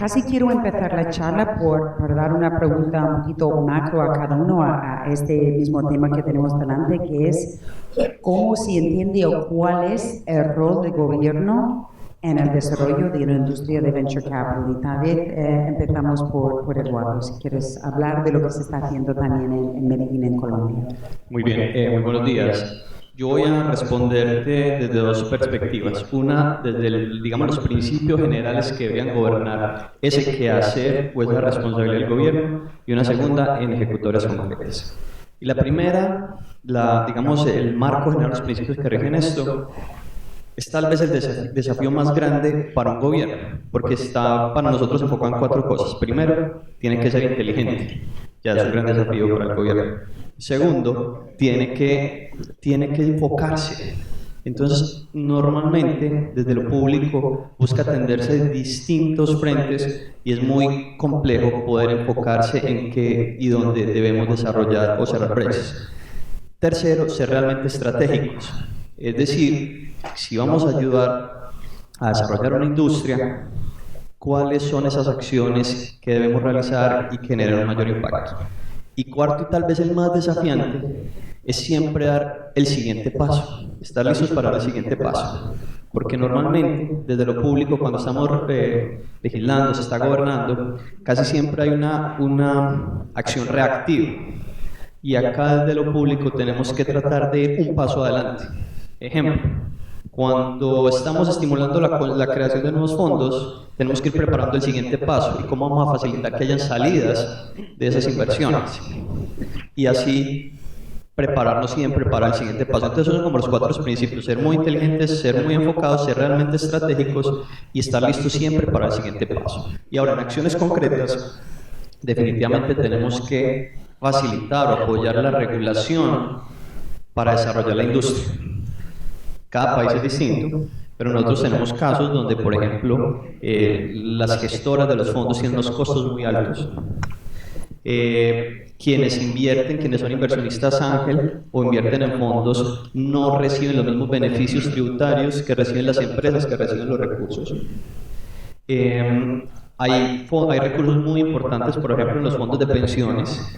Casi quiero empezar la charla por dar una pregunta un poquito macro a cada uno a este mismo tema que tenemos delante, que es cómo se entiende o cuál es el rol del gobierno en el desarrollo de una industria de venture capital. Y tal vez empezamos por Eduardo, si quieres hablar de lo que se está haciendo también en Medellín, en Colombia. Muy bien, muy buenos días. Yo voy a responderte desde dos perspectivas. Una, desde digamos, los principios generales que deberían gobernar ese quehacer o esa responsabilidad del gobierno, y una segunda en ejecutores concretas. Y la primera, digamos, el marco general, los principios que rigen esto, es tal vez el desafío más grande para un gobierno, porque está para nosotros enfocado en cuatro cosas. Primero, tiene que ser inteligente, ya es un gran desafío para el gobierno. Segundo, tiene que enfocarse. Entonces, normalmente, desde lo público, busca atenderse a distintos frentes y es muy complejo poder enfocarse en qué y dónde debemos desarrollar o cerrar brechas. Tercero, ser realmente estratégicos. Es decir, si vamos a ayudar a desarrollar una industria, ¿cuáles son esas acciones que debemos realizar y que generan un mayor impacto? Y cuarto, y tal vez el más desafiante, es siempre dar el siguiente paso, estar listos para dar el siguiente paso. Porque normalmente, desde lo público, cuando estamos legislando, se está gobernando, casi siempre hay una acción reactiva. Y acá desde lo público tenemos que tratar de ir un paso adelante. Ejemplo, cuando estamos estimulando la creación de nuevos fondos, tenemos que ir preparando el siguiente paso y cómo vamos a facilitar que hayan salidas de esas inversiones. Y así prepararnos siempre para el siguiente paso. Entonces, esos son como los cuatro principios: ser muy inteligentes, ser muy enfocados, ser realmente estratégicos y estar listos siempre para el siguiente paso. Y ahora, en acciones concretas, definitivamente tenemos que facilitar o apoyar la regulación para desarrollar la industria. Cada país es distinto, pero nosotros tenemos casos donde, por ejemplo, las gestoras de los fondos tienen unos costos muy altos. Quienes invierten, quienes son inversionistas ángel o invierten en fondos, no reciben los mismos beneficios tributarios que reciben las empresas que reciben los recursos. Hay recursos muy importantes, por ejemplo, en los fondos de pensiones,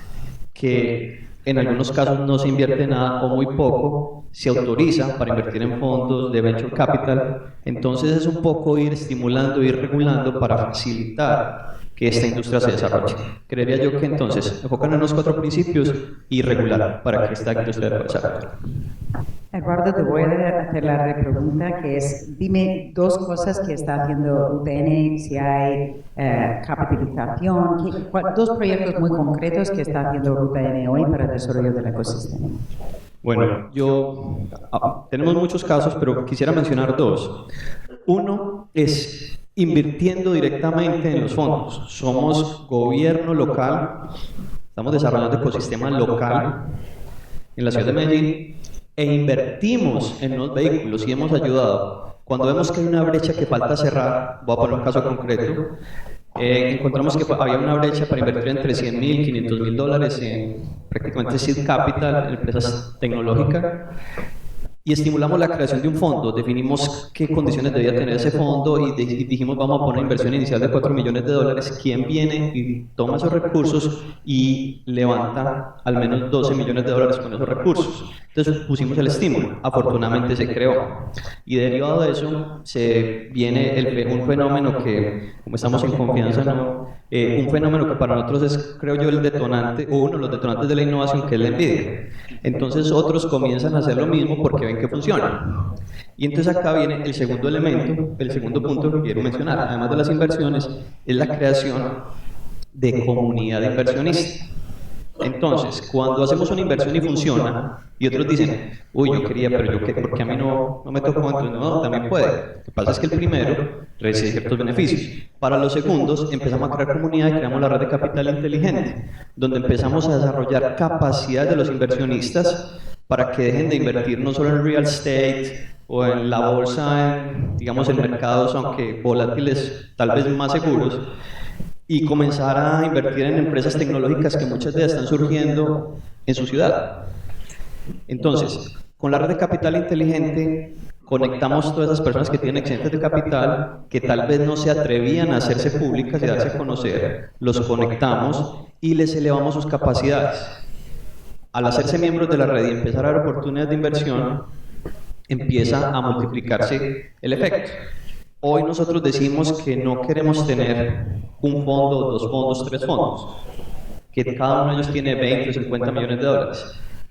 que en algunos casos no se invierte nada o muy poco, se autoriza para invertir en fondos de venture capital. Entonces es un poco ir estimulando, ir regulando para facilitar que esta industria se desarrolle. Creería yo que entonces enfocan en los cuatro principios y regular para que esta industria se desarrolle. Eduardo, te voy a hacer la repregunta, que es, dime dos cosas que está haciendo UPN, si hay capitalización, dos proyectos muy concretos que está haciendo UPN hoy para el desarrollo del ecosistema. Bueno, tenemos muchos casos, pero quisiera mencionar dos. Uno es invirtiendo directamente en los fondos. Somos gobierno local, estamos desarrollando ecosistema local en la ciudad de Medellín, e invertimos en los vehículos y hemos ayudado. Cuando vemos que hay una brecha que falta cerrar, voy a poner un caso concreto, encontramos que había una brecha para invertir entre $100,000 y $500,000 en prácticamente seed capital en empresas tecnológicas, y estimulamos la creación de un fondo. Definimos qué condiciones debía tener ese fondo y dijimos, vamos a poner una inversión inicial de $4 millones. ¿Quién viene y toma esos recursos y levanta al menos $12 millones con esos recursos? Entonces pusimos el estímulo, afortunadamente se creó. Y derivado de eso se viene un fenómeno que, como estamos en confianza, un fenómeno que para nosotros es, creo yo, el detonante, o uno de los detonantes de la innovación, que es la envidia. Entonces otros comienzan a hacer lo mismo porque ven que funciona. Y entonces acá viene el segundo elemento, el segundo punto que quiero mencionar, además de las inversiones, es la creación de comunidad de inversionistas. Entonces, cuando hacemos una inversión y funciona, y otros dicen, uy, yo quería, pero yo qué, porque a mí no me tocó, entonces no, también puede. Lo que pasa es que el primero recibe ciertos beneficios. Para los segundos, empezamos a crear comunidad y creamos la red de capital inteligente, donde empezamos a desarrollar capacidad de los inversionistas para que dejen de invertir no solo en real estate o en la bolsa, digamos, en mercados, aunque volátiles, tal vez más seguros, y comenzar a invertir en empresas tecnológicas que muchas de ellas están surgiendo en su ciudad. Entonces, con la red de capital inteligente conectamos todas esas personas que tienen excedentes de capital, que tal vez no se atrevían a hacerse públicas y darse a conocer, los conectamos y les elevamos sus capacidades. Al hacerse miembros de la red y empezar a dar oportunidades de inversión, empieza a multiplicarse el efecto. Hoy nosotros decimos que no queremos tener un fondo, 2 fondos, 3 fondos, que cada uno de ellos tiene 20 o 50 millones de dólares.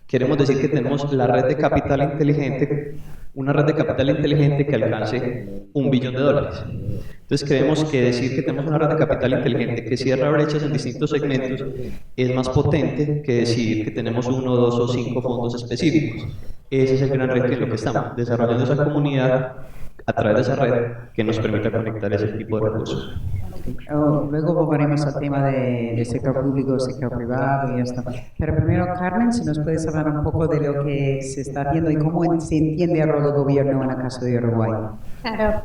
Queremos decir que tenemos la red de capital inteligente, una red de capital inteligente que alcance $1 billón. Entonces creemos que decir que tenemos una red de capital inteligente que cierra brechas en distintos segmentos es más potente que decir que tenemos 1, 2 o 5 fondos específicos. Ese es el gran reto en lo que estamos, desarrollando esa comunidad a través de esa red que nos permita conectar ese tipo de recursos. Luego volveremos al tema de sector público, sector privado y esto. Pero primero, Carmen, si nos puedes hablar un poco de lo que se está viendo y cómo se entiende el rol del gobierno en el caso de Uruguay. Claro,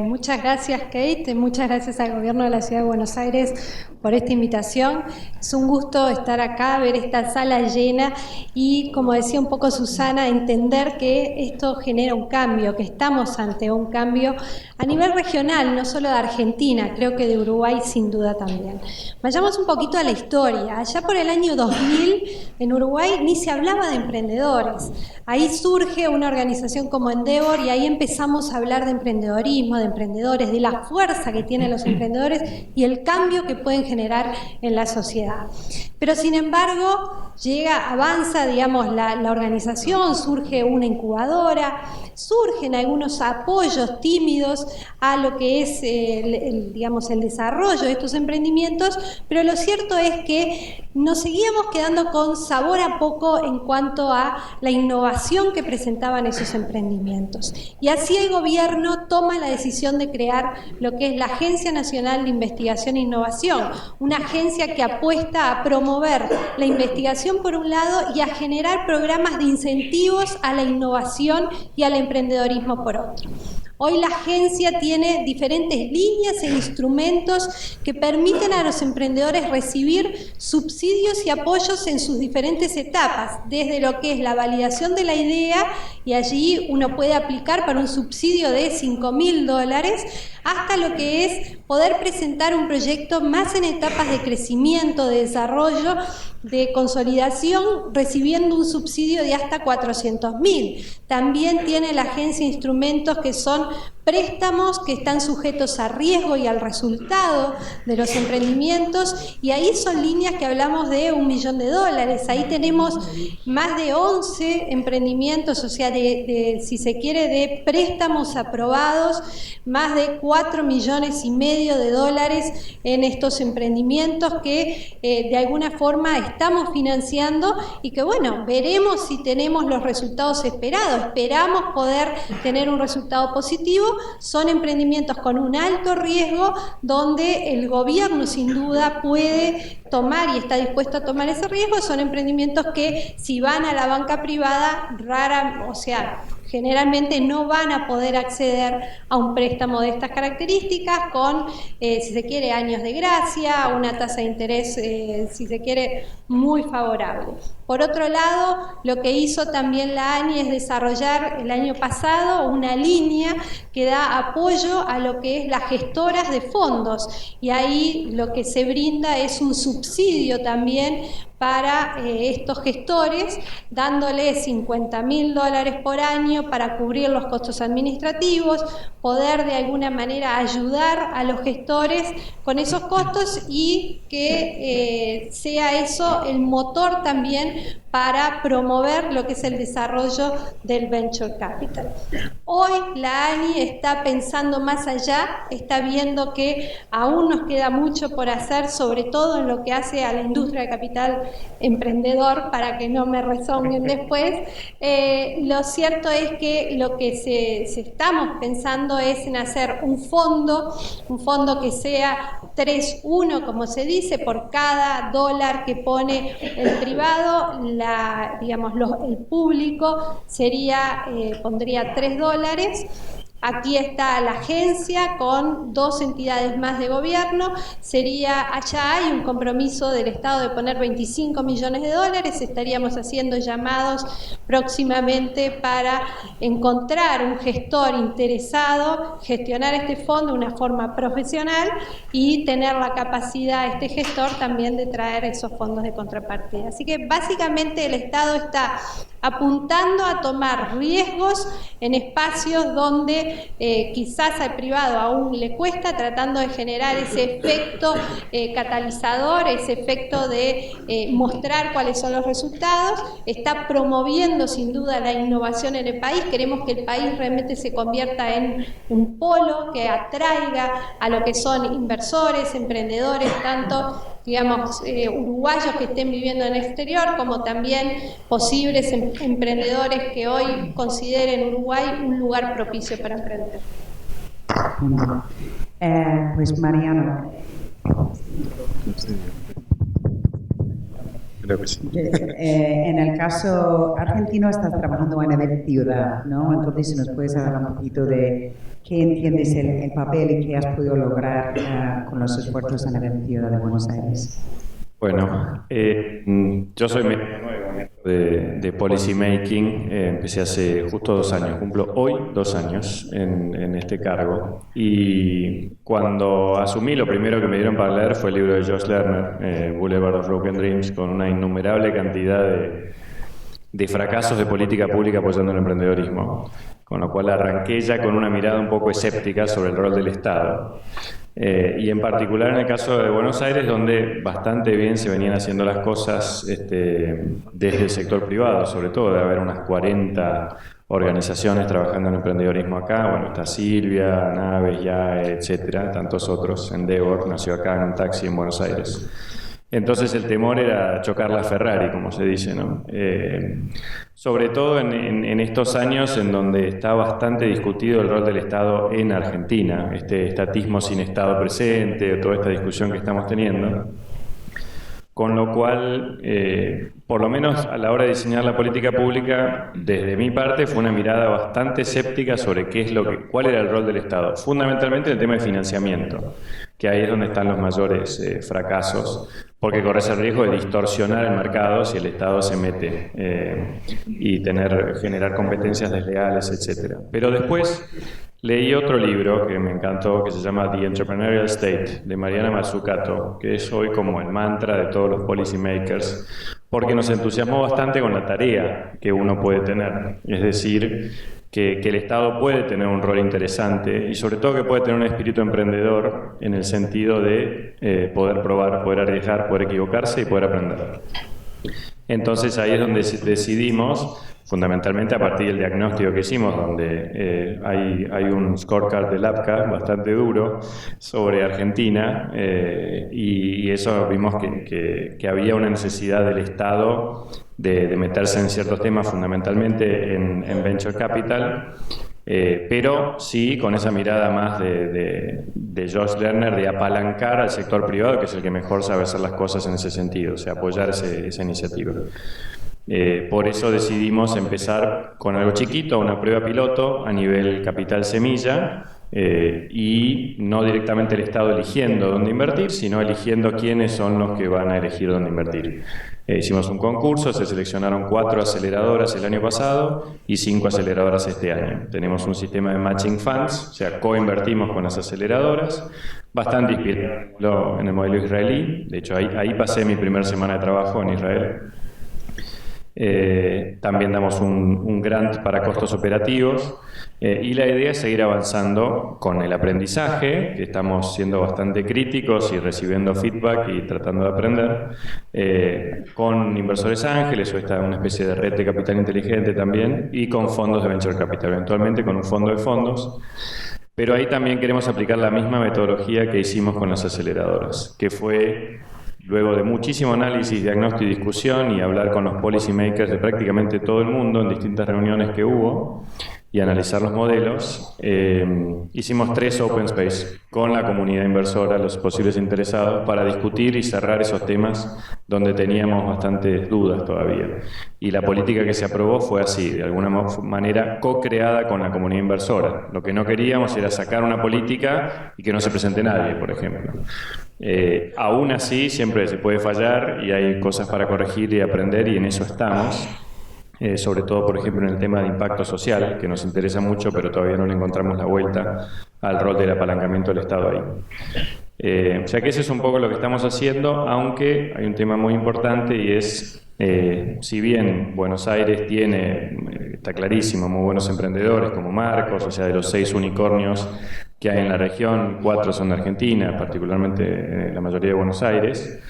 muchas gracias Kate, muchas gracias al gobierno de la Ciudad de Buenos Aires por esta invitación. Es un gusto estar acá, ver esta sala llena y, como decía un poco Susana, entender que esto genera un cambio, que estamos ante un cambio a nivel regional, no solo de Argentina, creo que de Uruguay sin duda también. Vayamos un poquito a la historia. Allá por el año 2000 en Uruguay ni se hablaba de emprendedores. Ahí surge una organización como Endeavor y ahí empezamos a hablar de emprendedorismo, de emprendedores, de la fuerza que tienen los emprendedores y el cambio que pueden generar en la sociedad. Pero sin embargo, avanza, digamos, la organización, surge una incubadora, surgen algunos apoyos tímidos a lo que es digamos, el desarrollo de estos emprendimientos, pero lo cierto es que nos seguíamos quedando con sabor a poco en cuanto a la innovación que presentaban esos emprendimientos. Y así el gobierno toma la decisión de crear lo que es la Agencia Nacional de Investigación e Innovación, una agencia que apuesta a promover la investigación por un lado y a generar programas de incentivos a la innovación y al emprendedorismo por otro. Hoy la agencia tiene diferentes líneas e instrumentos que permiten a los emprendedores recibir subsidios y apoyos en sus diferentes etapas, desde lo que es la validación de la idea, y allí uno puede aplicar para un subsidio de $5.000, hasta lo que es poder presentar un proyecto más en etapas de crecimiento, de desarrollo, de consolidación, recibiendo un subsidio de hasta $400.000. También tiene la agencia instrumentos que son préstamos que están sujetos a riesgo y al resultado de los emprendimientos, y ahí son líneas que hablamos de $1 millón. Ahí tenemos más de 11 emprendimientos, o sea, si se quiere, de préstamos aprobados, más de $4,5 millones en estos emprendimientos que de alguna forma estamos financiando y que, bueno, veremos si tenemos los resultados esperados. Esperamos poder tener un resultado positivo. Son emprendimientos con un alto riesgo donde el gobierno sin duda puede tomar y está dispuesto a tomar ese riesgo. Son emprendimientos que, si van a la banca privada, generalmente no van a poder acceder a un préstamo de estas características con, si se quiere, años de gracia, una tasa de interés, si se quiere, muy favorable. Por otro lado, lo que hizo también la ANI es desarrollar el año pasado una línea que da apoyo a lo que es las gestoras de fondos, y ahí lo que se brinda es un subsidio también para estos gestores, dándoles $50.000 por año para cubrir los costos administrativos, poder de alguna manera ayudar a los gestores con esos costos y que sea eso el motor también para promover lo que es el desarrollo del Venture Capital. Hoy la ANI está pensando más allá, está viendo que aún nos queda mucho por hacer, sobre todo en lo que hace a la industria de capital emprendedor, para que no me rezonguen después. Lo cierto es que lo que se estamos pensando es en hacer un fondo que sea 3-1, como se dice, por cada dólar que pone el privado, el público pondría $3, Aquí está la agencia con 2 entidades más de gobierno. Allá hay un compromiso del Estado de poner 25 millones de dólares. Estaríamos haciendo llamados próximamente para encontrar un gestor interesado, gestionar este fondo de una forma profesional y tener la capacidad, este gestor, también de traer esos fondos de contrapartida. Así que básicamente el Estado está apuntando a tomar riesgos en espacios donde quizás al privado aún le cuesta, tratando de generar ese efecto catalizador, ese efecto de mostrar cuáles son los resultados. Está promoviendo sin duda la innovación en el país. Queremos que el país realmente se convierta en un polo que atraiga a lo que son inversores, emprendedores, tanto digamos, uruguayos que estén viviendo en el exterior, como también posibles emprendedores que hoy consideren Uruguay un lugar propicio para emprender. Pues Mariana. Creo que sí. En el caso argentino estás trabajando en Event Ciudad, ¿no? Entonces, si nos puedes hablar un poquito de qué entiendes el papel y qué has podido lograr con los esfuerzos en Event Ciudad de Buenos Aires. Bueno, yo soy medio nuevo de Policy Making. Empecé hace justo 2 años, cumplo hoy 2 años en este cargo. Y cuando asumí, lo primero que me dieron para leer fue el libro de Josh Lerner, Boulevard of Broken Dreams, con una innumerable cantidad de fracasos de política pública apoyando el emprendedorismo. Con lo cual arranqué ya con una mirada un poco escéptica sobre el rol del Estado. Y en particular en el caso de Buenos Aires, donde bastante bien se venían haciendo las cosas desde el sector privado, sobre todo de haber unas 40 organizaciones trabajando en emprendedorismo acá. Bueno, está Silvia, Naves, YAE, etcétera, tantos otros. Endeavor nació acá en un taxi en Buenos Aires. Entonces el temor era chocar la Ferrari, como se dice, ¿no? Sobre todo en estos años en donde está bastante discutido el rol del Estado en Argentina, este estatismo sin Estado presente, toda esta discusión que estamos teniendo. Con lo cual, por lo menos a la hora de diseñar la política pública, desde mi parte fue una mirada bastante escéptica sobre cuál era el rol del Estado, fundamentalmente en el tema de financiamiento, que ahí es donde están los mayores fracasos, porque corres el riesgo de distorsionar el mercado si el Estado se mete y generar competencias desleales, etc. Pero después leí otro libro que me encantó, que se llama The Entrepreneurial State, de Mariana Mazzucato, que es hoy como el mantra de todos los policy makers, porque nos entusiasmó bastante con la tarea que uno puede tener, es decir, que el Estado puede tener un rol interesante y sobre todo que puede tener un espíritu emprendedor en el sentido de poder probar, poder arriesgar, poder equivocarse y poder aprender. Entonces ahí es donde decidimos, fundamentalmente a partir del diagnóstico que hicimos, donde hay un scorecard del APCA bastante duro sobre Argentina y eso vimos que había una necesidad del Estado de meterse en ciertos temas, fundamentalmente en Venture Capital, pero sí con esa mirada más de Josh Lerner de apalancar al sector privado, que es el que mejor sabe hacer las cosas en ese sentido, o sea, apoyar esa iniciativa. Por eso decidimos empezar con algo chiquito, una prueba piloto a nivel capital semilla, y no directamente el Estado eligiendo dónde invertir, sino eligiendo quiénes son los que van a elegir dónde invertir. Hicimos un concurso, se seleccionaron 4 aceleradoras el año pasado y 5 aceleradoras este año. Tenemos un sistema de matching funds, o sea, coinvertimos con las aceleradoras, bastante inspirado en el modelo israelí. De hecho, ahí pasé mi primera semana de trabajo en Israel. También damos un grant para costos operativos y la idea es seguir avanzando con el aprendizaje, que estamos siendo bastante críticos y recibiendo feedback y tratando de aprender, con inversores ángeles o una especie de red de capital inteligente también, y con fondos de venture capital, eventualmente con un fondo de fondos. Pero ahí también queremos aplicar la misma metodología que hicimos con las aceleradoras, que fue, luego de muchísimo análisis, diagnóstico y discusión y hablar con los policy makers de prácticamente todo el mundo en distintas reuniones que hubo, y analizar los modelos, hicimos 3 Open Space con la comunidad inversora, los posibles interesados, para discutir y cerrar esos temas donde teníamos bastantes dudas todavía. Y la política que se aprobó fue así, de alguna manera co-creada con la comunidad inversora. Lo que no queríamos era sacar una política y que no se presente nadie, por ejemplo. Aún así, siempre se puede fallar y hay cosas para corregir y aprender, y en eso estamos. Sobre todo, por ejemplo, en el tema de impacto social, que nos interesa mucho, pero todavía no le encontramos la vuelta al rol del apalancamiento del Estado ahí. O sea que ese es un poco lo que estamos haciendo, aunque hay un tema muy importante, y es, si bien Buenos Aires tiene, está clarísimo, muy buenos emprendedores como Marcos, o sea, de los 6 unicornios que hay en la región, 4 son de Argentina, particularmente la mayoría de Buenos Aires.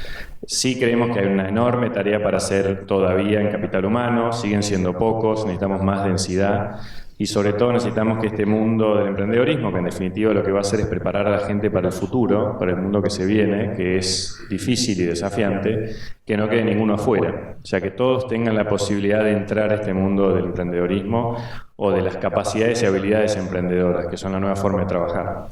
Sí creemos que hay una enorme tarea para hacer todavía en capital humano, siguen siendo pocos, necesitamos más densidad y sobre todo necesitamos que este mundo del emprendedorismo, que en definitiva lo que va a hacer es preparar a la gente para el futuro, para el mundo que se viene, que es difícil y desafiante, que no quede ninguno afuera. O sea, que todos tengan la posibilidad de entrar a este mundo del emprendedorismo o de las capacidades y habilidades emprendedoras, que son la nueva forma de trabajar.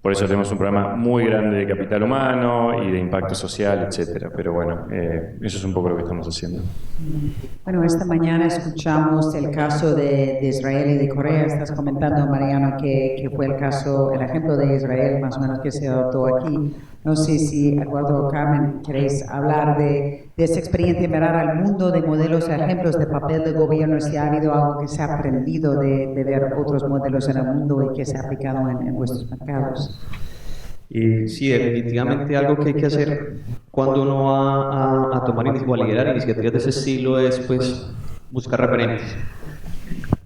Por eso tenemos un programa muy grande de capital humano y de impacto social, etcétera. Pero bueno, eso es un poco lo que estamos haciendo. Bueno, esta mañana escuchamos el caso de Israel y de Corea. Estás comentando, Mariano, que fue el caso, el ejemplo de Israel más o menos que se adoptó aquí. No sé si, Eduardo o Carmen, queréis hablar de esa experiencia, mirar al mundo de modelos, ejemplos de papel de gobierno, si ha habido algo que se ha aprendido de ver otros modelos en el mundo y que se ha aplicado en vuestros mercados. Y sí, definitivamente algo que hay que hacer cuando uno va a tomar o a liderar iniciativas de ese estilo es pues buscar referentes.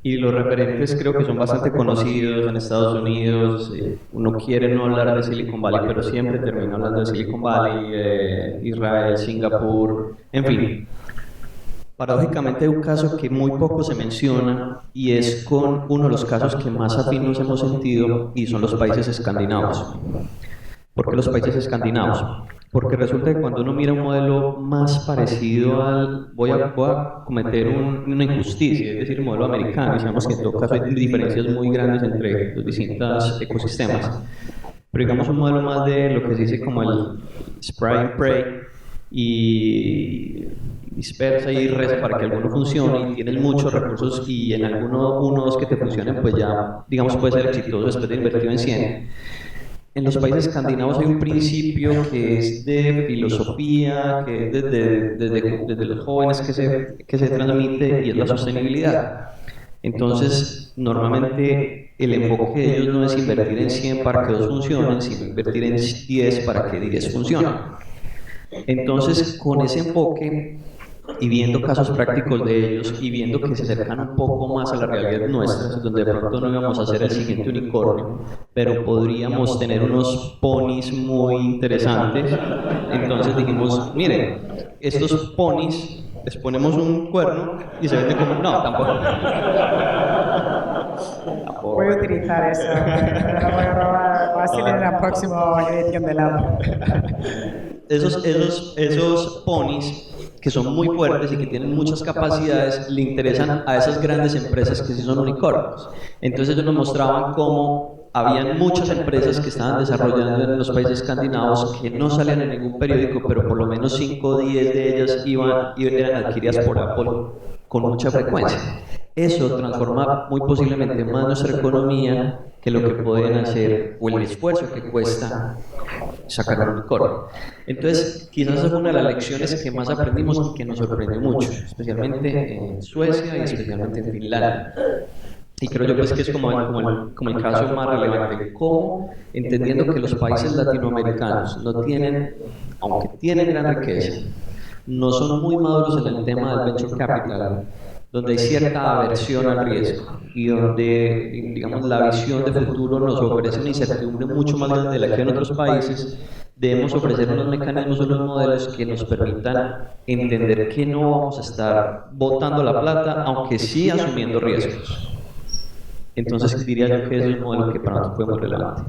Y los referentes creo que son bastante conocidos en Estados Unidos. Uno quiere no hablar de Silicon Valley, pero siempre termina hablando de Silicon Valley, Israel, Singapur, en fin. Paradójicamente hay un caso que muy poco se menciona y es con uno de los casos que más afín nos hemos sentido, y son los países escandinavos. ¿Por qué los países escandinavos? Porque resulta que cuando uno mira un modelo más parecido al, voy a cometer una injusticia, es decir, el modelo americano, y sabemos que en todo caso hay diferencias muy grandes entre los distintos ecosistemas, pero digamos un modelo más de lo que se dice como el spray and pray, y dispersa y reza para que alguno funcione, y tienes muchos recursos y en uno o dos que te funcionen, pues ya, digamos, puede ser exitoso después de invertir en 100. En los países escandinavos hay un principio que es de filosofía, que es desde los jóvenes que se transmite, y es la sostenibilidad. Entonces, normalmente el enfoque de ellos no es invertir en 100 para que 2 funcionen, sino invertir en 10 para que 10 funcionen. Entonces, con ese enfoque, y viendo casos prácticos de ellos, y viendo que se acercan un poco más a la realidad nuestra, donde de pronto no íbamos a hacer el siguiente unicornio, pero podríamos tener unos ponis muy interesantes, entonces dijimos, miren, estos ponis, les ponemos un cuerno y se venden como... No, tampoco. Voy a utilizar eso, pero voy a robar, voy a hacer en la próxima edición del app. Esos ponis que son muy fuertes y que tienen muchas capacidades, le interesan a esas grandes empresas que sí son unicornios. Entonces ellos nos mostraban cómo habían muchas empresas que estaban desarrollando en los países escandinavos que no salían en ningún periódico, pero por lo menos 5 o 10 de ellas eran adquiridas por Apple con mucha frecuencia. Eso transforma muy posiblemente más nuestra economía que lo que pueden hacer, o el esfuerzo que cuesta sacar un unicornio. Entonces, quizás es una de las lecciones que más aprendimos y que nos sorprende mucho, especialmente en Suecia y especialmente en Finlandia. Y creo yo pues que es como el caso más relevante, cómo, entendiendo que los países latinoamericanos no tienen, aunque tienen gran riqueza, no son muy maduros en el tema del venture capital, donde hay cierta aversión al riesgo y donde, digamos, la visión de futuro nos ofrece una incertidumbre mucho más grande de la que en otros países, debemos ofrecer unos mecanismos, unos modelos que nos permitan entender que no vamos a estar botando la plata, aunque sí asumiendo riesgos. Entonces diría yo que es un modelo que para nosotros fue muy relevante.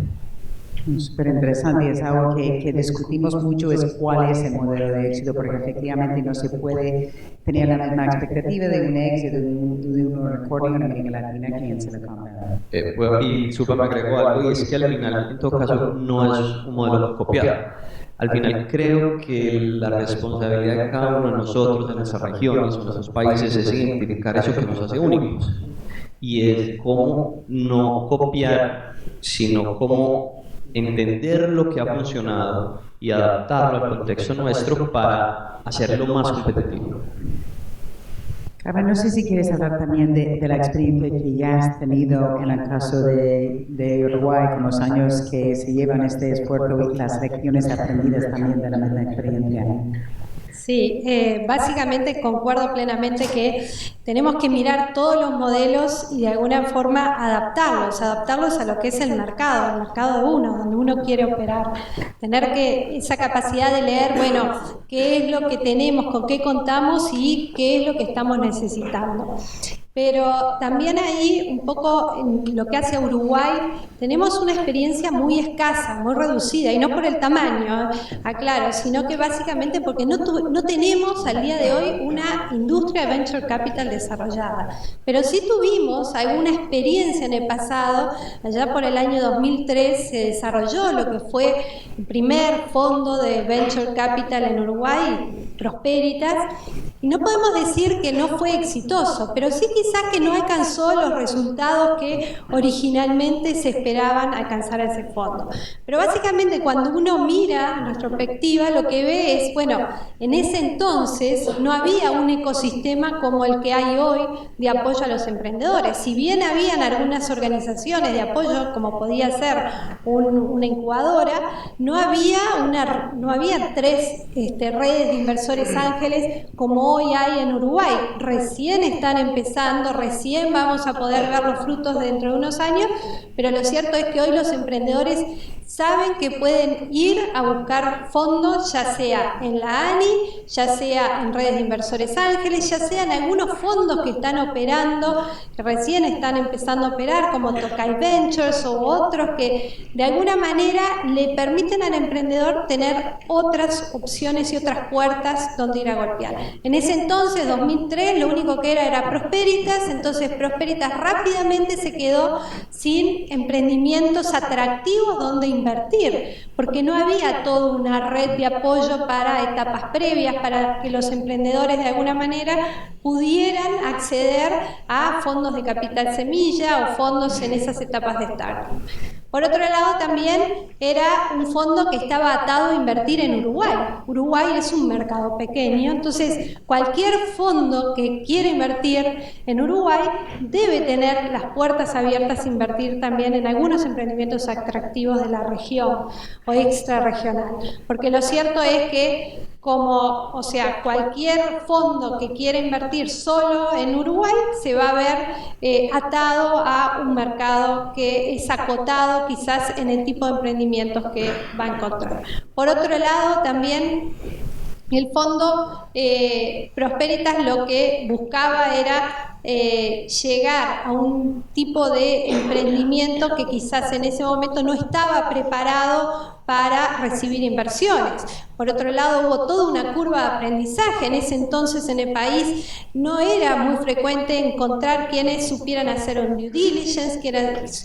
Súper interesante, es algo que discutimos mucho, es cuál es el modelo de éxito, porque efectivamente no se puede tener la misma expectativa de un éxito de un unicornio en América Latina que en Silicon Valley. Y Supa me agregó algo, y es que al final, en todo caso, no es un modelo copiado. Al final creo que la responsabilidad de cada uno de nosotros, de nuestras regiones, de nuestros países, es identificar eso que nos hace únicos. Y es cómo no copiar, sino cómo entender lo que ha funcionado y adaptarlo al contexto nuestro para hacerlo más competitivo. Carmen, no sé si quieres hablar también de la experiencia que ya has tenido en el caso de Uruguay, con los años que se llevan este esfuerzo y las lecciones aprendidas también de la misma experiencia. Sí, básicamente concuerdo plenamente que tenemos que mirar todos los modelos y de alguna forma adaptarlos a lo que es el mercado de uno, donde uno quiere operar. Tener esa capacidad de leer, bueno, qué es lo que tenemos, con qué contamos y qué es lo que estamos necesitando. Pero también ahí, un poco en lo que hace a Uruguay, tenemos una experiencia muy escasa, muy reducida, y no por el tamaño, aclaro, sino que básicamente porque no tenemos al día de hoy una industria de venture capital desarrollada. Pero sí tuvimos alguna experiencia en el pasado, allá por el año 2003 se desarrolló lo que fue el primer fondo de venture capital en Uruguay, Prosperitas, y no podemos decir que no fue exitoso, pero sí quizás que no alcanzó los resultados que originalmente se esperaban alcanzar a ese fondo. Pero básicamente cuando uno mira en retrospectiva lo que ve es, bueno, en ese entonces no había un ecosistema como el que hay hoy de apoyo a los emprendedores. Si bien habían algunas organizaciones de apoyo, como podía ser una incubadora, no había 3 redes de inversores ángeles como hoy hay en Uruguay. Recién están empezando, recién vamos a poder ver los frutos dentro de unos años, pero lo cierto es que hoy los emprendedores saben que pueden ir a buscar fondos, ya sea en la ANI, ya sea en redes de inversores ángeles, ya sea en algunos fondos que están operando, que recién están empezando a operar, como Tokai Ventures o otros que de alguna manera le permiten al emprendedor tener otras opciones y otras puertas donde ir a golpear. En ese entonces, 2003, lo único que era Prosperitas, entonces Prosperitas rápidamente se quedó sin emprendimientos atractivos donde invertir, porque no había toda una red de apoyo para etapas previas, para que los emprendedores de alguna manera pudieran acceder a fondos de capital semilla o fondos en esas etapas de startup. Por otro lado, también era un fondo que estaba atado a invertir en Uruguay. Uruguay es un mercado pequeño, entonces cualquier fondo que quiera invertir en Uruguay debe tener las puertas abiertas a invertir también en algunos emprendimientos atractivos de la región o extrarregional. Porque lo cierto es que cualquier fondo que quiera invertir solo en Uruguay se va a ver atado a un mercado que es acotado quizás en el tipo de emprendimientos que va a encontrar. Por otro lado, también el fondo Prosperitas lo que buscaba era llegar a un tipo de emprendimiento que quizás en ese momento no estaba preparado para recibir inversiones. Por otro lado, hubo toda una curva de aprendizaje. En ese entonces en el país no era muy frecuente encontrar quienes supieran hacer un due diligence,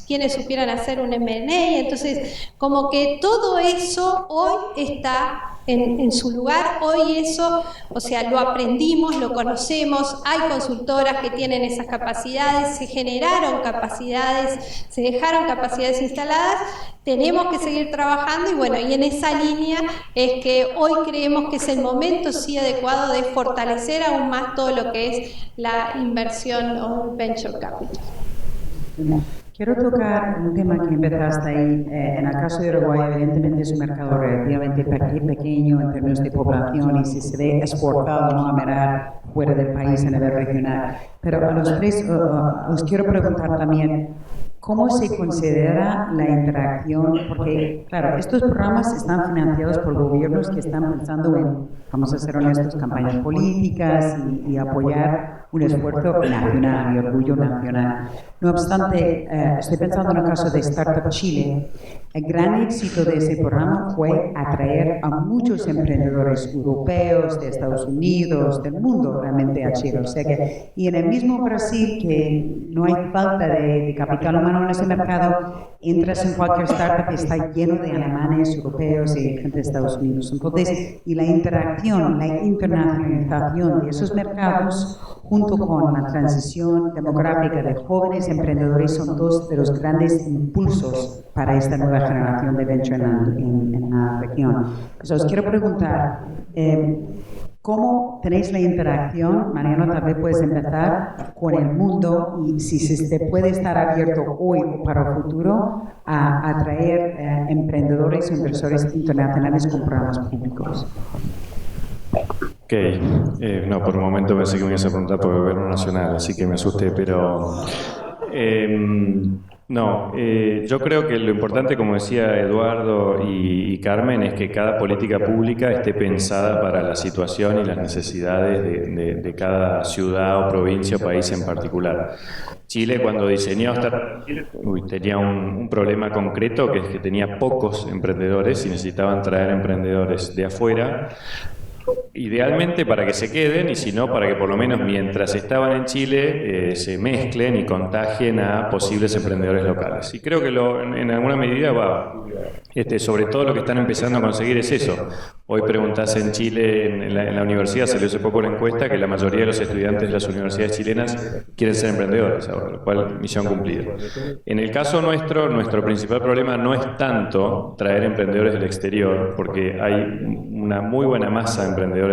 quienes supieran hacer un M&A. Entonces, como que todo eso hoy está en su lugar. Hoy eso, lo aprendimos, lo conocemos, hay consultoras que tienen esas capacidades, se generaron capacidades, se dejaron capacidades instaladas. Tenemos que seguir trabajando y en esa línea es que hoy creemos que es el momento sí adecuado de fortalecer aún más todo lo que es la inversión o venture capital. Quiero tocar un tema que empezaste ahí. En el caso de Uruguay, evidentemente es un mercado relativamente pequeño en términos de población y si se ve exportado, ¿no?, a mirar fuera del país a nivel regional. Pero a los tres os quiero preguntar también, ¿cómo se considera la interacción? Porque, claro, estos programas están financiados por gobiernos que están pensando en, vamos a ser honestos, campañas políticas y apoyar un esfuerzo nacional y orgullo nacional. No obstante, estoy pensando en el caso de Startup Chile. El gran éxito de ese programa fue atraer a muchos emprendedores europeos, de Estados Unidos, del mundo realmente a Chile. O sea que, y en el mismo Brasil, que no hay falta de capital humano en ese mercado, entras en cualquier startup y está lleno de alemanes, europeos y gente de Estados Unidos. Entonces, y la interacción, la internacionalización de esos mercados, junto con la transición demográfica de jóvenes emprendedores, son dos de los grandes impulsos para esta nueva generación de venture en la región. Entonces, os quiero preguntar, ¿cómo tenéis la interacción? Mariano, tal vez puedes empezar con el mundo y si se puede estar abierto hoy o para el futuro a atraer emprendedores o inversores internacionales con programas públicos. Ok, no, por un momento pensé que me ibas a preguntar por el gobierno nacional, así que me asusté, pero no, yo creo que lo importante, como decía Eduardo y Carmen, es que cada política pública esté pensada para la situación y las necesidades de cada ciudad o provincia o país en particular. Chile, cuando diseñó tenía un problema concreto, que es que tenía pocos emprendedores y necesitaban traer emprendedores de afuera, idealmente para que se queden y si no para que por lo menos mientras estaban en Chile se mezclen y contagien a posibles emprendedores locales. Y creo que en alguna medida sobre todo lo que están empezando a conseguir es eso. Hoy preguntás en Chile, en la universidad, salió hace poco la encuesta que la mayoría de los estudiantes de las universidades chilenas quieren ser emprendedores ahora, lo cual misión cumplida. En el caso nuestro principal problema no es tanto traer emprendedores del exterior, porque hay una muy buena masa de emprendedores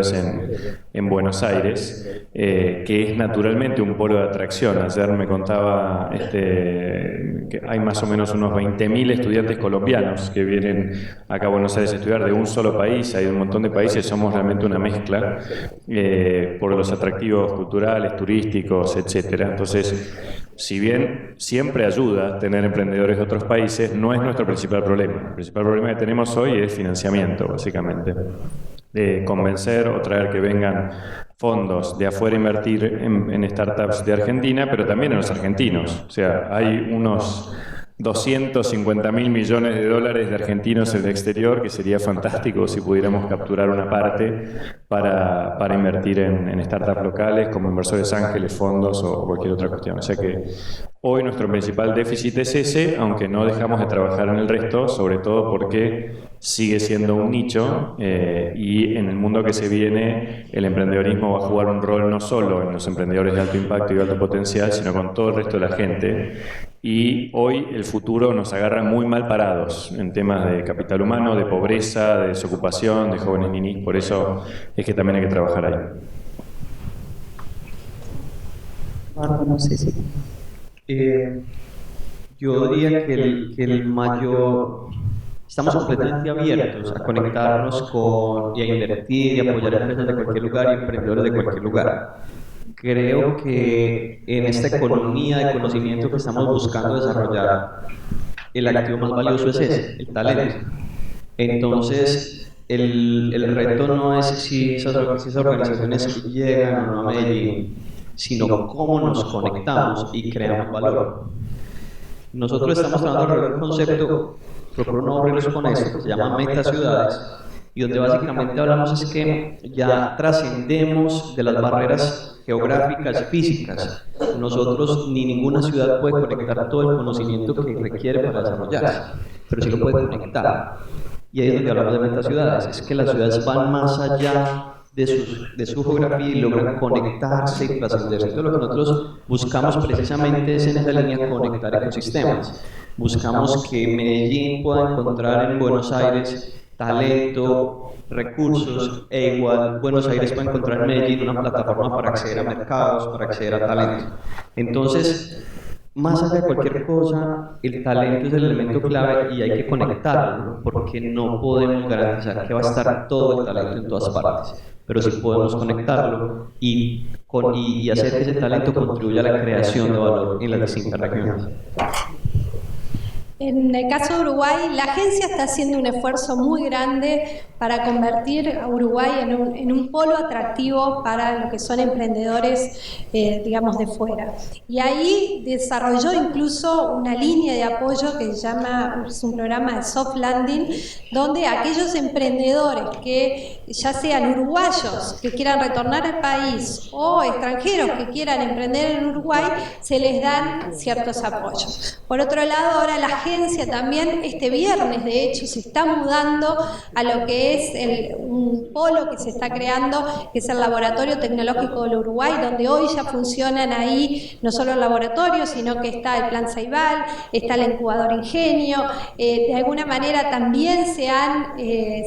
en Buenos Aires, que es naturalmente un polo de atracción. Ayer me contaba que hay más o menos unos 20.000 estudiantes colombianos que vienen acá a Buenos Aires a estudiar de un solo país. Hay un montón de países, somos realmente una mezcla por los atractivos culturales, turísticos, etcétera. Entonces, si bien siempre ayuda tener emprendedores de otros países, no es nuestro principal problema. El principal problema que tenemos hoy es financiamiento, básicamente. Convencer o traer que vengan fondos de afuera a invertir en startups de Argentina, pero también en los argentinos. O sea, hay unos 250.000 millones de dólares de argentinos en el exterior, que sería fantástico si pudiéramos capturar una parte para invertir en startups locales como inversores ángeles, fondos o cualquier otra cuestión. O sea que hoy nuestro principal déficit es ese, aunque no dejamos de trabajar en el resto, sobre todo porque sigue siendo un nicho y en el mundo que se viene el emprendedorismo va a jugar un rol no solo en los emprendedores de alto impacto y alto potencial, sino con todo el resto de la gente. Y hoy el futuro nos agarra muy mal parados en temas de capital humano, de pobreza, de desocupación, de jóvenes ninis. Por eso es que también hay que trabajar ahí. No sé si... Yo diría que el mayor... Estamos completamente abiertos a conectarnos y a invertir y apoyar empresas de cualquier lugar y emprendedores de cualquier lugar. Creo que en esta economía de conocimiento que estamos buscando desarrollar, el activo más valioso es ese, el talento. Entonces, el reto no es si esas organizaciones llegan o no a Medellín, sino cómo nos conectamos y creamos valor. Nosotros estamos trabajando en un concepto, procuro no aburrirlos con eso, que se llama metaciudades, y donde básicamente hablamos es que ya trascendemos de las barreras geográficas y físicas. Nosotros ni ninguna ciudad puede conectar todo el conocimiento que requiere para desarrollarse, pero sí lo puede conectar. Y ahí es donde hablamos de metaciudades, es que las ciudades van más allá de su geografía y logran conectarse y trascenderse. Entonces, lo que nosotros buscamos precisamente es en esa línea conectar ecosistemas. Buscamos que Medellín pueda encontrar en Buenos Aires talento, recursos, e igual Buenos Aires puede encontrar en Medellín una plataforma para acceder a mercados, para acceder a talento. Entonces, más allá de cualquier cosa, el talento es el elemento clave y hay que conectarlo, porque no podemos garantizar que va a estar todo el talento en todas partes, pero sí podemos conectarlo y hacer que ese talento contribuya a la creación de valor en las distintas regiones. En el caso de Uruguay, la agencia está haciendo un esfuerzo muy grande para convertir a Uruguay en un polo atractivo para lo que son emprendedores, digamos, de fuera. Y ahí desarrolló incluso una línea de apoyo que se llama, es un programa de soft landing, donde aquellos emprendedores que ya sean uruguayos que quieran retornar al país o extranjeros que quieran emprender en Uruguay, se les dan ciertos apoyos. Por otro lado, ahora la agencia también este viernes, de hecho, se está mudando a lo que es un polo que se está creando, que es el Laboratorio Tecnológico del Uruguay, donde hoy ya funcionan ahí no solo el laboratorio, sino que está el Plan Ceibal, está el incubador Ingenio, de alguna manera también se han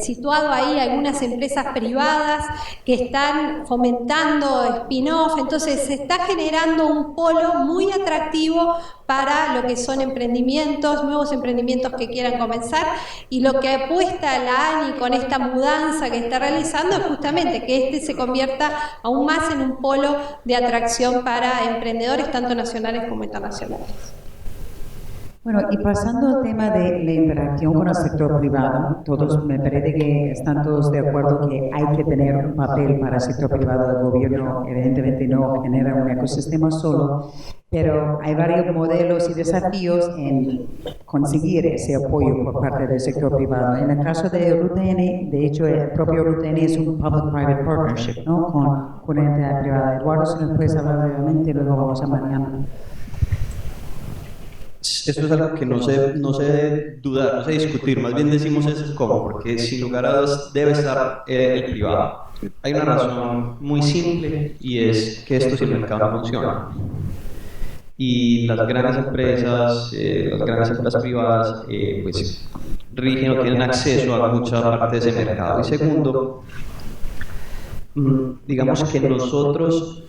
situado ahí algunas empresas privadas que están fomentando spin-off, entonces se está generando un polo muy atractivo para lo que son emprendimientos, nuevos emprendimientos que quieran comenzar, y lo que apuesta la ANI con esta mudanza que está realizando es justamente que este se convierta aún más en un polo de atracción para emprendedores tanto nacionales como internacionales. Bueno, y pasando al tema de la interacción con el sector privado, todos me parece que están todos de acuerdo que hay que tener un papel para el sector privado. El gobierno evidentemente no genera un ecosistema solo, pero hay varios modelos y desafíos en conseguir ese apoyo por parte del sector privado. En el caso de RUTN, de hecho el propio RUTN es un public-private partnership, ¿no? con una entidad privada. Eduardo, si nos puedes hablar brevemente, luego vamos a Mariana. Esto es algo que no sé dudar, no sé discutir, más bien decimos es cómo, porque sin lugar a dudas debe estar el privado. Hay una razón muy simple y es que esto si el mercado no funciona. Y las grandes empresas privadas pues rigen o tienen acceso a mucha parte de ese mercado. Y segundo, digamos que nosotros,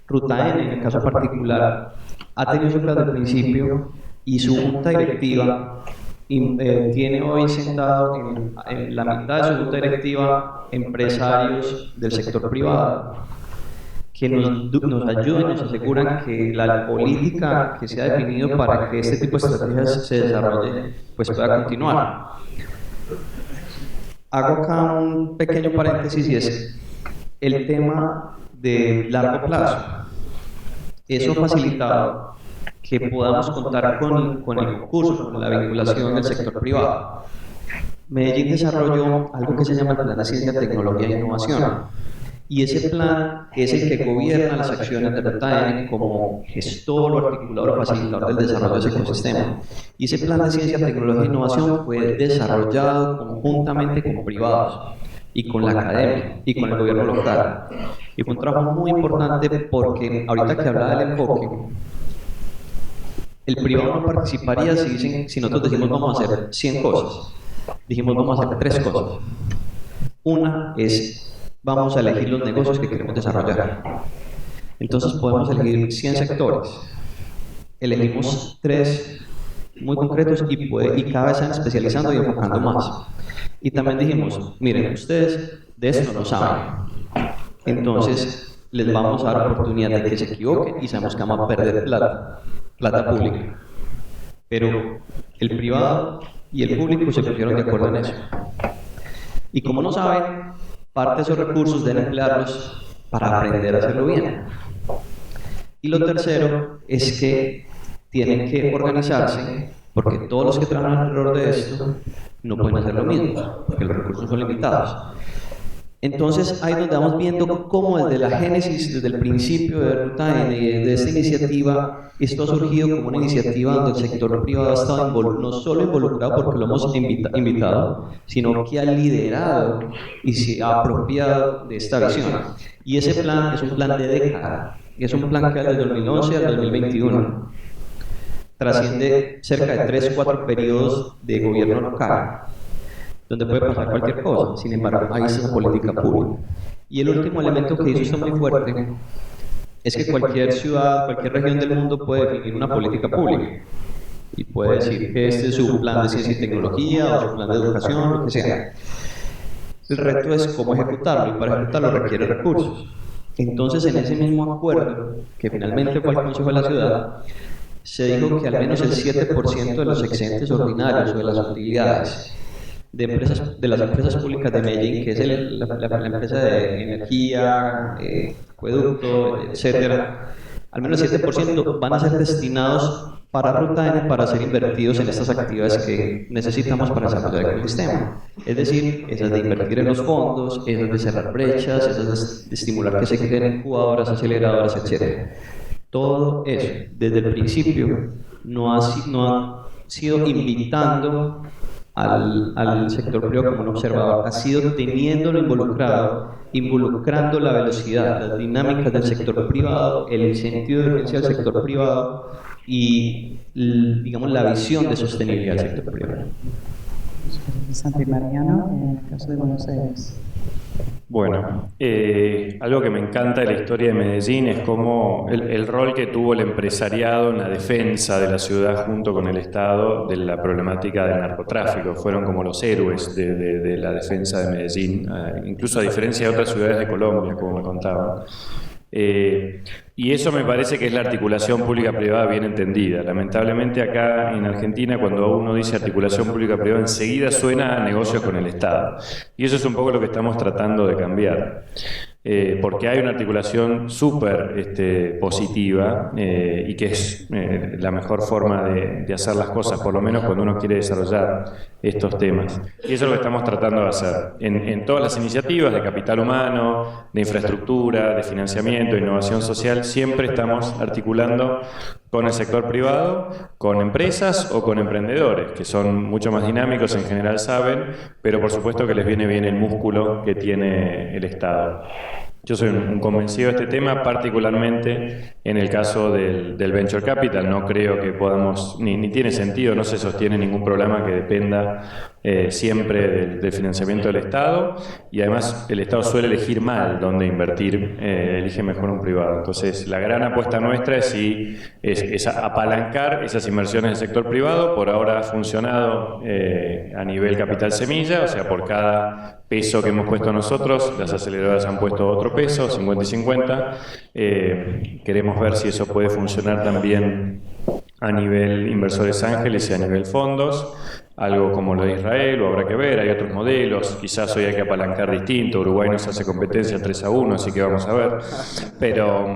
Ruta N en el caso particular, ha tenido su plan de principio y su junta directiva tiene hoy sentado en la mitad de su junta directiva empresarios del sector privado que nos ayudan y nos aseguran que la política que se ha definido para que este tipo de estrategias se desarrolle pues pueda continuar. Hago acá un pequeño paréntesis y es el tema de largo plazo. Eso ha facilitado que podamos contar con el concurso, con la vinculación del sector privado. Medellín desarrolló algo que se llama el Plan de Ciencia, Tecnología e Innovación. Y ese plan es el que gobierna las acciones de Ruta N como gestor o articulador o facilitador del desarrollo de ese ecosistema. Y ese plan de Ciencia, Tecnología e Innovación fue desarrollado conjuntamente con privados y con la academia y con el gobierno local. Y fue un trabajo muy importante porque ahorita que hablaba del enfoque, el privado no participaría si nosotros decimos vamos a hacer 100 cosas. Dijimos vamos a hacer 3 cosas. Una es vamos a elegir los negocios que queremos desarrollar. Entonces podemos elegir 100 sectores. Elegimos 3 muy concretos y cada vez se van especializando y enfocando más. Y también dijimos, miren, ustedes de esto no saben. Entonces les vamos a dar la oportunidad de que se equivoquen y sabemos que vamos a perder plata pública. Pero el privado y el público se pusieron de acuerdo en eso. Y como no saben, parte de esos recursos deben emplearlos para aprender a hacerlo bien. Y lo tercero es que tienen que organizarse, porque todos los que trabajan alrededor de esto no pueden hacer lo mismo, porque los recursos son limitados. Entonces ahí nos vamos viendo cómo desde la génesis, desde el principio de Ruta N y de esta iniciativa, esto ha surgido como una iniciativa donde el sector privado ha estado no solo involucrado porque lo hemos invitado, sino que ha liderado y se ha apropiado de esta visión. Y ese plan es un plan de década, es un plan que va desde 2011 al 2021. Trasciende cerca de 3 o 4 periodos de gobierno local, donde puede pasar cualquier cosa. Sin embargo, ahí está la política pública. Y el último elemento que hizo esto muy fuerte es que cualquier ciudad, cualquier región del mundo puede definir una política pública y puede decir que este es su plan de ciencia y tecnología o su plan de educación, lo que sea. El reto es cómo ejecutarlo, y para ejecutarlo requiere recursos. Entonces, en ese mismo acuerdo, que finalmente fue el Consejo de la Ciudad, se dijo que al menos el 7% de los excedentes ordinarios o de las utilidades de las empresas públicas de Medellín, que es la empresa de energía, acueducto, etcétera, al menos el 7% van a ser destinados para Ruta N para ser invertidos en estas actividades que necesitamos para desarrollar el ecosistema. Es decir, esas de invertir en los fondos, esas de cerrar brechas, esas de estimular que se creen incubadoras, aceleradoras, etc. Todo eso, desde el principio, no ha sido invitando al sector privado como un observador, ha sido teniéndolo involucrando la velocidad, las dinámicas del sector privado, el sentido de urgencia del sector privado y, digamos, la visión de sostenibilidad del sector privado. Interesante, Mariano, en el caso de Buenos Aires. Bueno, algo que me encanta de la historia de Medellín es cómo el rol que tuvo el empresariado en la defensa de la ciudad junto con el Estado de la problemática del narcotráfico. Fueron como los héroes de la defensa de Medellín, incluso a diferencia de otras ciudades de Colombia, como me contaban. Y eso me parece que es la articulación pública-privada bien entendida. Lamentablemente acá en Argentina, cuando uno dice articulación pública-privada, enseguida suena a negocios con el Estado. Y eso es un poco lo que estamos tratando de cambiar. Porque hay una articulación súper positiva y que es la mejor forma de hacer las cosas, por lo menos cuando uno quiere desarrollar estos temas. Y eso es lo que estamos tratando de hacer. En todas las iniciativas de capital humano, de infraestructura, de financiamiento, de innovación social, siempre estamos articulando con el sector privado, con empresas o con emprendedores, que son mucho más dinámicos, en general saben, pero por supuesto que les viene bien el músculo que tiene el Estado. Yo soy un convencido de este tema, particularmente en el caso del Venture Capital. No creo que podamos, ni tiene sentido, no se sostiene ningún programa que dependa siempre del financiamiento del Estado, y además el Estado suele elegir mal dónde invertir, elige mejor un privado. Entonces la gran apuesta nuestra es apalancar esas inversiones del sector privado. Por ahora ha funcionado a nivel capital semilla, o sea, por cada peso que hemos puesto nosotros, las aceleradoras han puesto otro peso, 50 y 50. Queremos ver si eso puede funcionar también a nivel inversores ángeles y a nivel fondos. Algo como lo de Israel, lo habrá que ver, hay otros modelos, quizás hoy hay que apalancar distinto, Uruguay nos hace competencia 3-1, así que vamos a ver, pero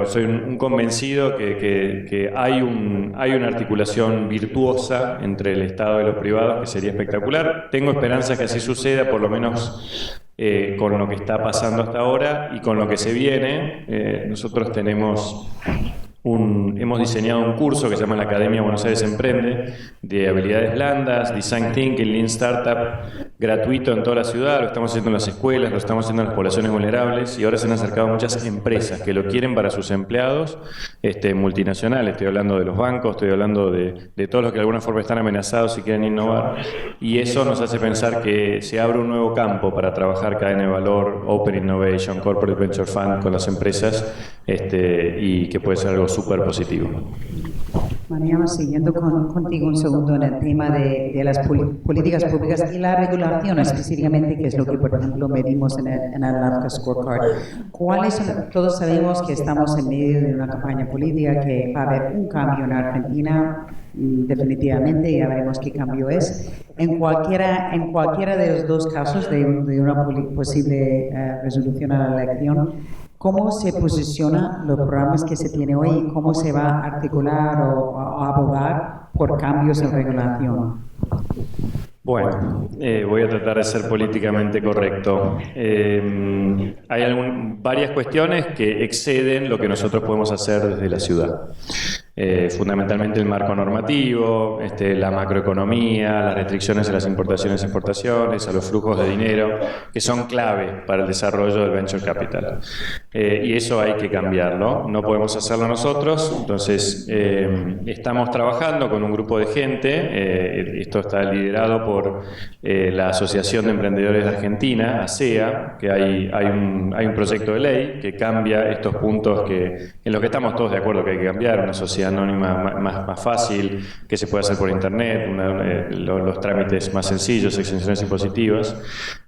soy un convencido que hay una articulación virtuosa entre el Estado y los privados que sería espectacular. Tengo esperanzas que así suceda, por lo menos con lo que está pasando hasta ahora y con lo que se viene. Nosotros hemos diseñado un curso que se llama la Academia Buenos Aires Emprende, de habilidades blandas, Design Thinking, Lean Startup, gratuito en toda la ciudad. Lo estamos haciendo en las escuelas, lo estamos haciendo en las poblaciones vulnerables, y ahora se han acercado muchas empresas que lo quieren para sus empleados, multinacionales. Estoy hablando de los bancos, estoy hablando de todos los que de alguna forma están amenazados y quieren innovar, y eso nos hace pensar que se abre un nuevo campo para trabajar cadena de valor, Open Innovation, Corporate Venture Fund con las empresas, y que puede ser algo súper positivo. Mariano, siguiendo contigo un segundo en el tema de las políticas públicas y la regulación específicamente, que es lo que, por ejemplo, medimos en el NAFTA Scorecard. Todos sabemos que estamos en medio de una campaña política, que va a haber un cambio en Argentina, definitivamente, ya veremos qué cambio es. En cualquiera de los dos casos de una posible resolución a la elección, ¿cómo se posicionan los programas que se tiene hoy y cómo se va a articular o a abogar por cambios en regulación? Bueno, voy a tratar de ser políticamente correcto. Hay varias cuestiones que exceden lo que nosotros podemos hacer desde la ciudad. Fundamentalmente el marco normativo, la macroeconomía, las restricciones a las importaciones y exportaciones, a los flujos de dinero, que son clave para el desarrollo del venture capital. Y eso hay que cambiarlo, no podemos hacerlo nosotros. Entonces estamos trabajando con un grupo de gente, esto está liderado por la Asociación de Emprendedores de Argentina, ASEA, que hay un proyecto de ley que cambia estos puntos en los que estamos todos de acuerdo que hay que cambiar, una sociedad sociedad anónima más fácil, que se puede hacer por internet, los trámites más sencillos, exenciones impositivas.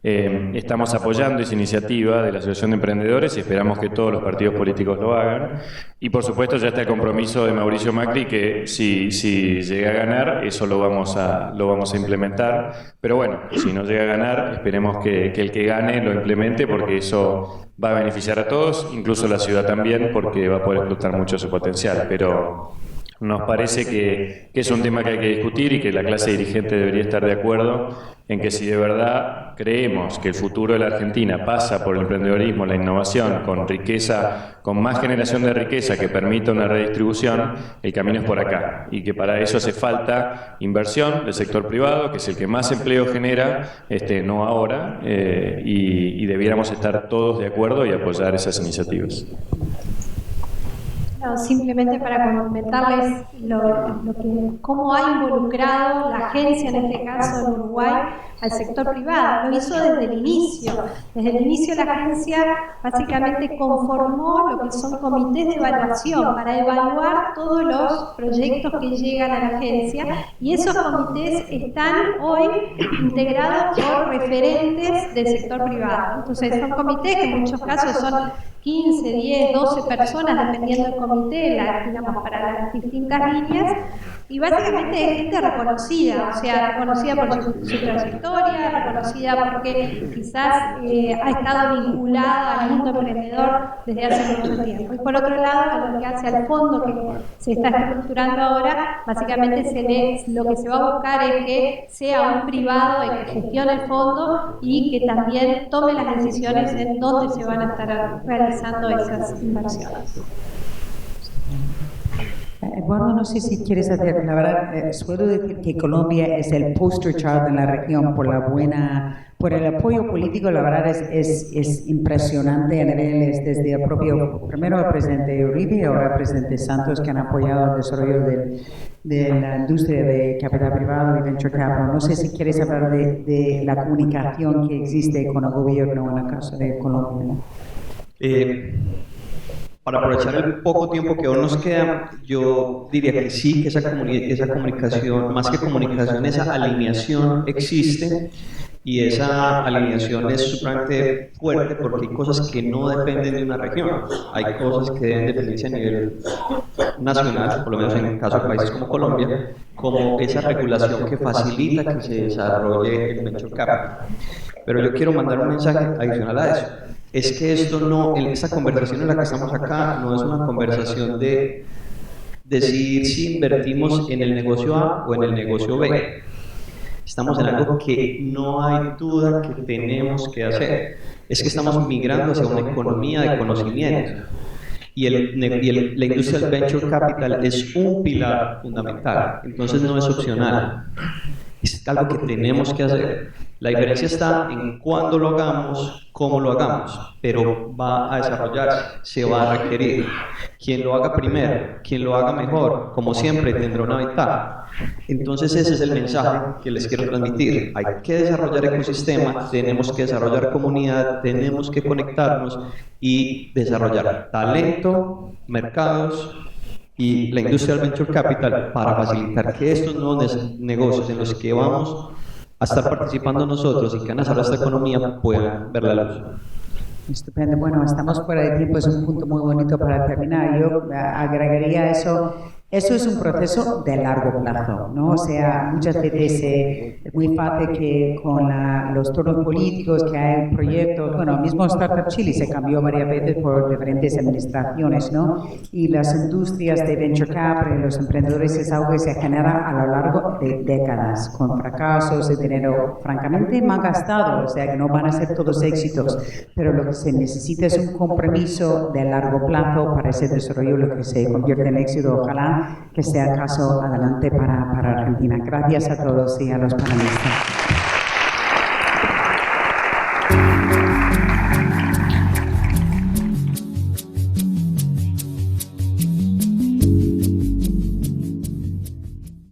Estamos apoyando esa iniciativa de la Asociación de Emprendedores y esperamos que todos los partidos políticos lo hagan. Y por supuesto ya está el compromiso de Mauricio Macri que si llega a ganar, eso lo vamos a implementar. Pero bueno, si no llega a ganar, esperemos que el que gane lo implemente, porque eso va a beneficiar a todos, incluso a la ciudad también, porque va a poder explotar mucho su potencial. Pero nos parece que es un tema que hay que discutir y que la clase dirigente debería estar de acuerdo en que si de verdad creemos que el futuro de la Argentina pasa por el emprendedorismo, la innovación, con riqueza, con más generación de riqueza que permita una redistribución, el camino es por acá, y que para eso hace falta inversión del sector privado, que es el que más empleo genera, no ahora, y debiéramos estar todos de acuerdo y apoyar esas iniciativas. No, simplemente para comentarles cómo ha involucrado la agencia, en este caso en Uruguay, al sector privado. Lo hizo desde el inicio. Desde el inicio la agencia básicamente conformó lo que son comités de evaluación para evaluar todos los proyectos que llegan a la agencia, y esos comités están hoy integrados por referentes del sector privado. Entonces son comités que en muchos casos son 15, 10, 12 personas, dependiendo del comité, digamos, para las distintas líneas, y básicamente es gente reconocida, o sea, reconocida por su trayectoria, reconocida porque quizás ha estado vinculada al mundo emprendedor desde hace mucho tiempo. Y por otro lado, lo que hace al fondo que se está estructurando ahora, básicamente lo que se va a buscar es que sea un privado el que gestione el fondo y que también tome las decisiones en dónde se van a estar realizando esas inversiones. Eduardo, no sé si quieres hacer, la verdad, suelo decir que Colombia es el poster child en la región por el apoyo político. La verdad es impresionante a niveles desde el propio, primero el presidente Uribe y ahora el presidente Santos, que han apoyado el desarrollo de la industria de capital privado y venture capital. No sé si quieres hablar de la comunicación que existe con el gobierno en el caso de Colombia. Para aprovechar el poco tiempo que aún nos queda, yo diría que sí, que esa comunicación, más que comunicación, esa alineación existe, y esa alineación es supremamente fuerte porque hay cosas que no dependen de una región, hay cosas que deben definirse a nivel nacional, por lo menos en el caso de países como Colombia, como esa regulación que facilita que se desarrolle el venture capital. Pero yo quiero mandar un mensaje adicional a eso. Es que esta conversación en la que estamos acá no es una conversación de decidir si invertimos en el negocio A o en el negocio B. Estamos en algo que no hay duda que tenemos que hacer. Es que estamos migrando hacia una economía de conocimiento. Y la industria del venture capital es un pilar fundamental. Entonces no es opcional. Es algo que tenemos que hacer. La diferencia está en cuándo lo hagamos, cómo lo hagamos, pero va a desarrollarse, se va a requerir. Quien lo haga primero, quien lo haga mejor, como siempre, tendrá una ventaja. Entonces ese es el mensaje que les quiero transmitir. Hay que desarrollar ecosistemas, tenemos que desarrollar comunidad, tenemos que conectarnos y desarrollar talento, mercados y la industria del venture capital para facilitar que estos nuevos negocios en los que vamos a estar participando nosotros y que van a hacer esta economía puedan ver la luz. Estupendo. Bueno, estamos fuera de tiempo, es un punto muy bonito para terminar. Yo agregaría eso. Eso es un proceso de largo plazo, ¿no? O sea, muchas veces es muy fácil que con los turnos políticos, que hay proyectos, bueno, el mismo Startup Chile se cambió varias veces por diferentes administraciones, ¿no? Y las industrias de venture capital, los emprendedores, es algo que se genera a lo largo de décadas, con fracasos, de dinero francamente mal gastado, o sea, que no van a ser todos éxitos, pero lo que se necesita es un compromiso de largo plazo para ese desarrollo, lo que se convierte en éxito, ojalá que sea caso adelante para Argentina. Gracias a todos y a los panelistas.